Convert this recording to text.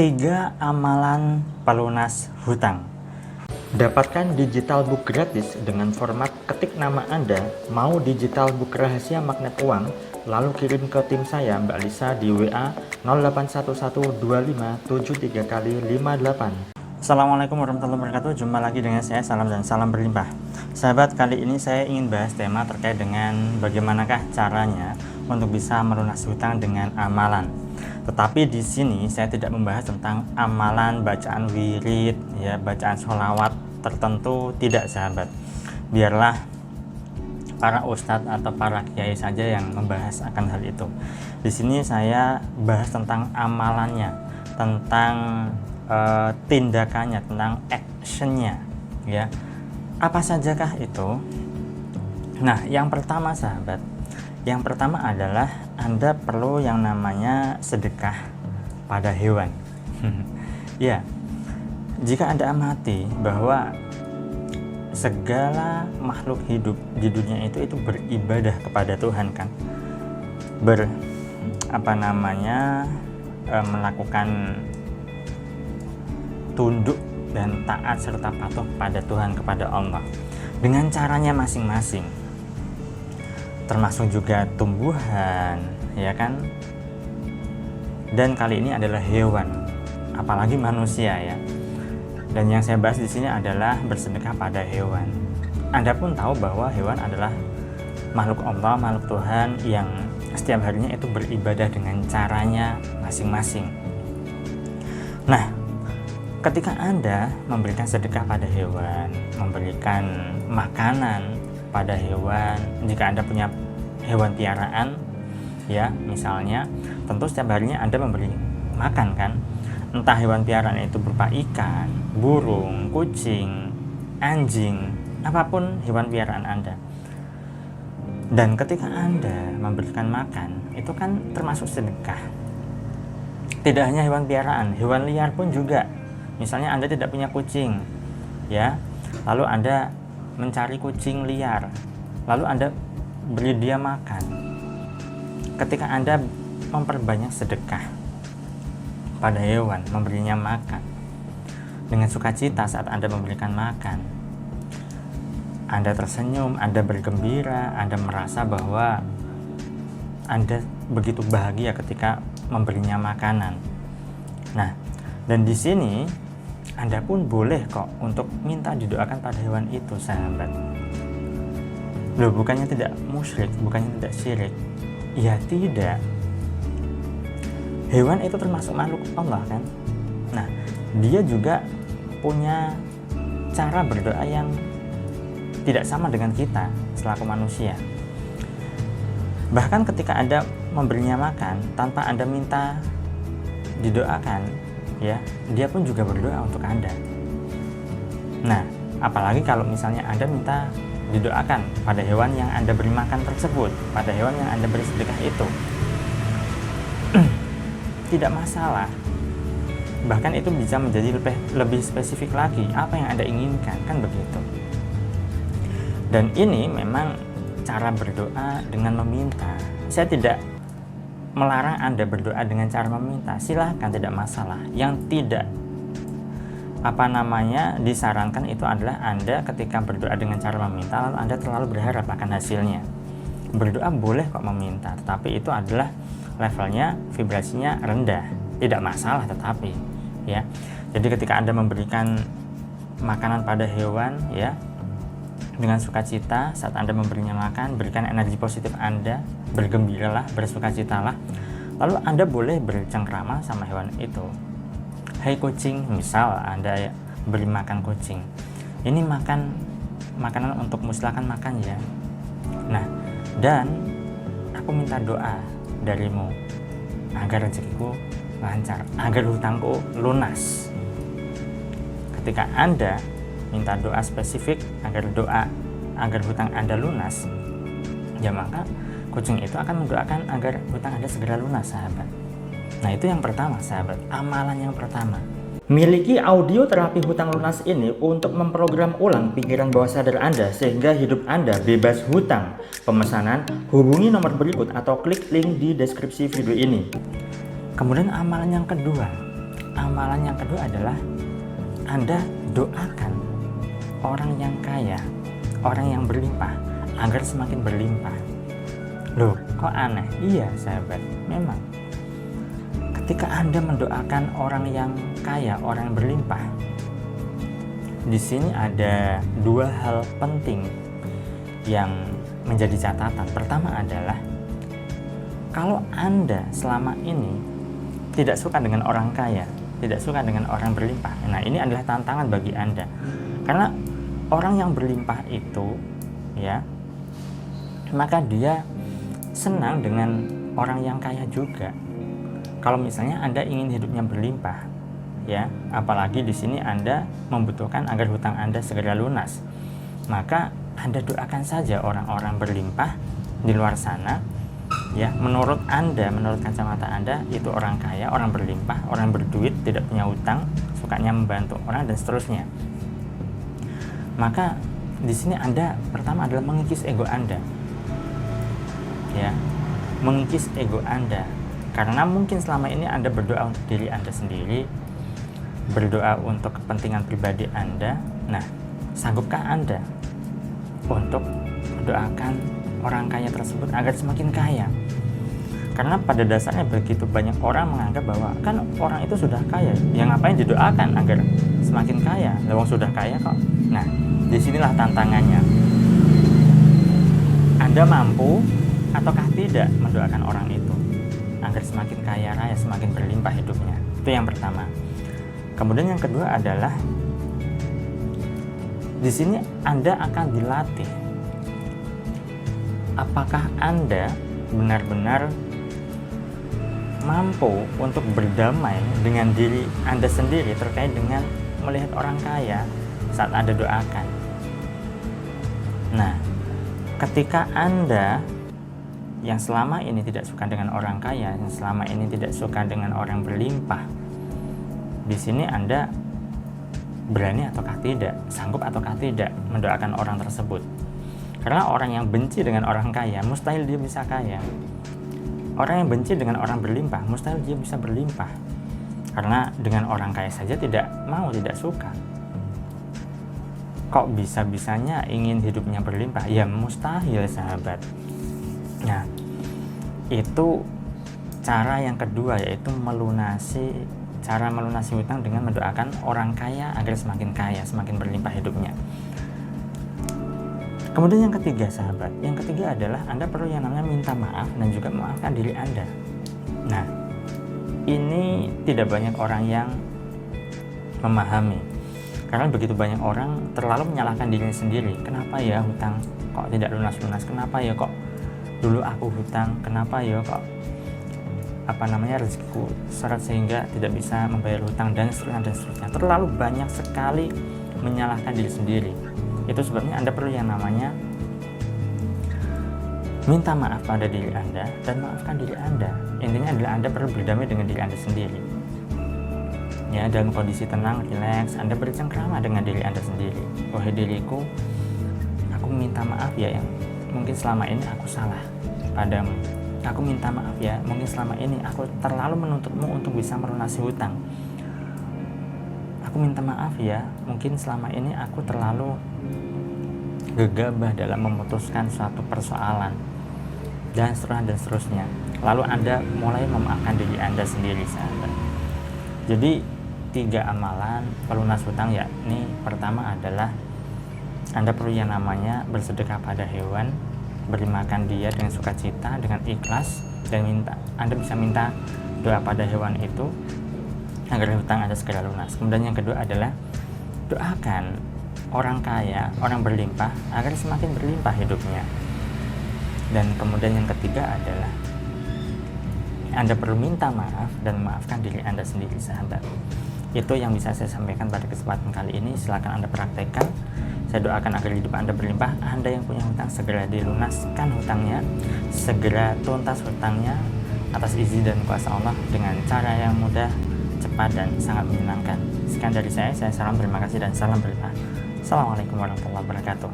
3 amalan pelunas hutang. Dapatkan digital book gratis dengan format ketik nama Anda, mau digital book rahasia magnet uang, lalu kirim ke tim saya Mbak Lisa di WA 08112573x58. Assalamualaikum warahmatullahi wabarakatuh. Jumpa lagi dengan saya, salam dan salam berlimpah. Sahabat, kali ini saya ingin bahas tema terkait dengan bagaimanakah caranya untuk bisa melunasi hutang dengan amalan. Tetapi di sini saya tidak membahas tentang amalan bacaan wirid, ya, bacaan sholawat tertentu, tidak sahabat. Biarlah para ustadz atau para kiai saja yang membahas akan hal itu. Di sini saya bahas tentang amalannya, tentang tindakannya, tentang actionnya, ya. Apa sajakah itu? Nah, yang pertama sahabat, yang pertama adalah Anda perlu yang namanya sedekah pada hewan. Ya, jika Anda amati bahwa segala makhluk hidup di dunia itu beribadah kepada Tuhan, kan, melakukan tunduk dan taat serta patuh pada Tuhan, kepada Allah dengan caranya masing-masing, termasuk juga tumbuhan, ya kan, dan kali ini adalah hewan, apalagi manusia, ya. Dan yang saya bahas di sini adalah bersedekah pada hewan. Anda pun tahu bahwa hewan adalah makhluk Allah, makhluk Tuhan yang setiap harinya itu beribadah dengan caranya masing-masing. Nah, ketika Anda memberikan sedekah pada hewan, memberikan makanan pada hewan, jika Anda punya hewan piaraan, ya, misalnya, tentu setiap harinya Anda memberi makan, kan, entah hewan piaraan itu berupa ikan, burung, kucing, anjing, apapun hewan piaraan Anda. Dan ketika Anda memberikan makan, itu kan termasuk sedekah. Tidak hanya hewan piaraan, hewan liar pun juga. Misalnya Anda tidak punya kucing, ya, lalu Anda mencari kucing liar, lalu Anda beri dia makan. Ketika Anda memperbanyak sedekah pada hewan, memberinya makan dengan sukacita saat Anda memberikan makan, Anda tersenyum, Anda bergembira, Anda merasa bahwa Anda begitu bahagia ketika memberinya makanan. Nah, dan di sini Anda pun boleh kok untuk minta didoakan pada hewan itu, sahabat. Loh, bukannya tidak musyrik, bukannya tidak syirik? Ya tidak. Hewan itu termasuk makhluk Allah, kan? Nah, dia juga punya cara berdoa yang tidak sama dengan kita selaku manusia. Bahkan ketika Anda memberinya makan tanpa Anda minta didoakan, ya, dia pun juga berdoa untuk Anda. Nah, apalagi kalau misalnya Anda minta didoakan pada hewan yang Anda beri makan tersebut, pada hewan yang Anda beri sedekah itu, tidak masalah. Bahkan itu bisa menjadi lebih spesifik lagi, apa yang Anda inginkan, kan begitu. Dan ini memang cara berdoa dengan meminta. Saya tidak melarang Anda berdoa dengan cara meminta, silahkan, tidak masalah. Yang tidak disarankan itu adalah Anda ketika berdoa dengan cara meminta lalu Anda terlalu berharap akan hasilnya. Berdoa boleh kok meminta, tetapi itu adalah levelnya, vibrasinya rendah, tidak masalah. Tetapi, ya, jadi ketika Anda memberikan makanan pada hewan, ya, dengan sukacita saat Anda memberinya makan, berikan energi positif Anda, bergembiralah, bersukacitalah. Lalu Anda boleh bercengkrama sama hewan itu. Hai kucing, misal Anda beri makan kucing, ini makanan untukmu, silakan makan, ya. Nah, dan aku minta doa darimu agar rezekiku lancar, agar hutangku lunas. Ketika Anda minta doa spesifik agar hutang Anda lunas, ya, maka kucing itu akan mendoakan agar hutang Anda segera lunas, sahabat. Nah, itu yang pertama, sahabat, amalan yang pertama. Miliki audio terapi hutang lunas ini untuk memprogram ulang pikiran bawah sadar Anda sehingga hidup Anda bebas hutang. Pemesanan, hubungi nomor berikut atau klik link di deskripsi video ini. Kemudian amalan yang kedua, amalan yang kedua adalah Anda doakan orang yang kaya, orang yang berlimpah agar semakin berlimpah. Loh, kok aneh? Iya sahabat, memang ketika Anda mendoakan orang yang kaya, orang yang berlimpah, di sini ada dua hal penting yang menjadi catatan. Pertama adalah kalau Anda selama ini tidak suka dengan orang kaya, tidak suka dengan orang berlimpah, nah ini adalah tantangan bagi Anda. Karena orang yang berlimpah itu, ya, maka dia senang dengan orang yang kaya juga. Kalau misalnya Anda ingin hidupnya berlimpah, ya, apalagi di sini Anda membutuhkan agar hutang Anda segera lunas, maka Anda doakan saja orang-orang berlimpah di luar sana, ya, menurut Anda, menurut kacamata Anda itu orang kaya, orang berlimpah, orang berduit, tidak punya hutang, sukanya membantu orang dan seterusnya. Maka di sini Anda pertama adalah mengikis ego Anda, ya, mengikis ego Anda. Karena mungkin selama ini Anda berdoa untuk diri Anda sendiri, berdoa untuk kepentingan pribadi Anda. Nah, sanggupkah Anda untuk mendoakan orang kaya tersebut agar semakin kaya? Karena pada dasarnya begitu banyak orang menganggap bahwa kan orang itu sudah kaya, ya ngapain didoakan agar semakin kaya? Lawang sudah kaya kok. Nah, disinilah tantangannya. Anda mampu ataukah tidak mendoakan orang itu agar semakin kaya raya, semakin berlimpah hidupnya? Itu yang pertama. Kemudian yang kedua adalah di sini Anda akan dilatih. Apakah Anda benar-benar mampu untuk berdamai dengan diri Anda sendiri terkait dengan melihat orang kaya saat Anda doakan? Nah, ketika Anda yang selama ini tidak suka dengan orang kaya, yang selama ini tidak suka dengan orang berlimpah, di sini Anda berani ataukah tidak, sanggup ataukah tidak mendoakan orang tersebut? Karena orang yang benci dengan orang kaya, mustahil dia bisa kaya. Orang yang benci dengan orang berlimpah, mustahil dia bisa berlimpah. Karena dengan orang kaya saja tidak mau, tidak suka. Kok bisa-bisanya ingin hidupnya berlimpah? Ya mustahil sahabat. Nah, itu cara yang kedua, yaitu cara melunasi hutang dengan mendoakan orang kaya agar semakin kaya, semakin berlimpah hidupnya. Kemudian yang ketiga sahabat, yang ketiga adalah Anda perlu yang namanya minta maaf dan juga memaafkan diri Anda. Nah, ini tidak banyak orang yang memahami, karena begitu banyak orang terlalu menyalahkan dirinya sendiri. Kenapa ya hutang kok tidak lunas-lunas? Kenapa ya kok dulu aku hutang? Kenapa ya kok rezekiku seret sehingga tidak bisa membayar hutang, dan seterusnya. Terlalu banyak sekali menyalahkan diri sendiri. Itu sebabnya Anda perlu yang namanya minta maaf pada diri Anda dan maafkan diri Anda. Intinya adalah Anda perlu berdamai dengan diri Anda sendiri. Ya, dalam kondisi tenang, rileks, Anda bercengkrama dengan diri Anda sendiri. Wahai diriku, aku minta maaf ya, yang mungkin selama ini aku salah padamu. Aku minta maaf ya, mungkin selama ini aku terlalu menuntutmu untuk bisa melunasi hutang. Aku minta maaf ya, mungkin selama ini aku terlalu gegabah dalam memutuskan suatu persoalan, dan seterusnya. Lalu Anda mulai memaafkan diri Anda sendiri sahabat. Jadi 3 amalan pelunas hutang, yakni pertama adalah Anda perlu yang namanya bersedekah pada hewan, beri makan dia dengan sukacita, dengan ikhlas, dan Anda bisa minta doa pada hewan itu agar hutang Anda segera lunas. Kemudian yang kedua adalah doakan orang kaya, orang berlimpah agar semakin berlimpah hidupnya. Dan kemudian yang ketiga adalah Anda perlu minta maaf dan memaafkan diri Anda sendiri sahabat. Itu yang bisa saya sampaikan pada kesempatan kali ini. Silakan Anda praktekkan. Saya doakan agar hidup Anda berlimpah. Anda yang punya hutang segera dilunaskan hutangnya, segera tuntas hutangnya atas izin dan kuasa Allah dengan cara yang mudah, cepat, dan sangat menyenangkan. Sekian dari saya salam, terima kasih, dan salam berlimpah. Assalamualaikum warahmatullahi wabarakatuh.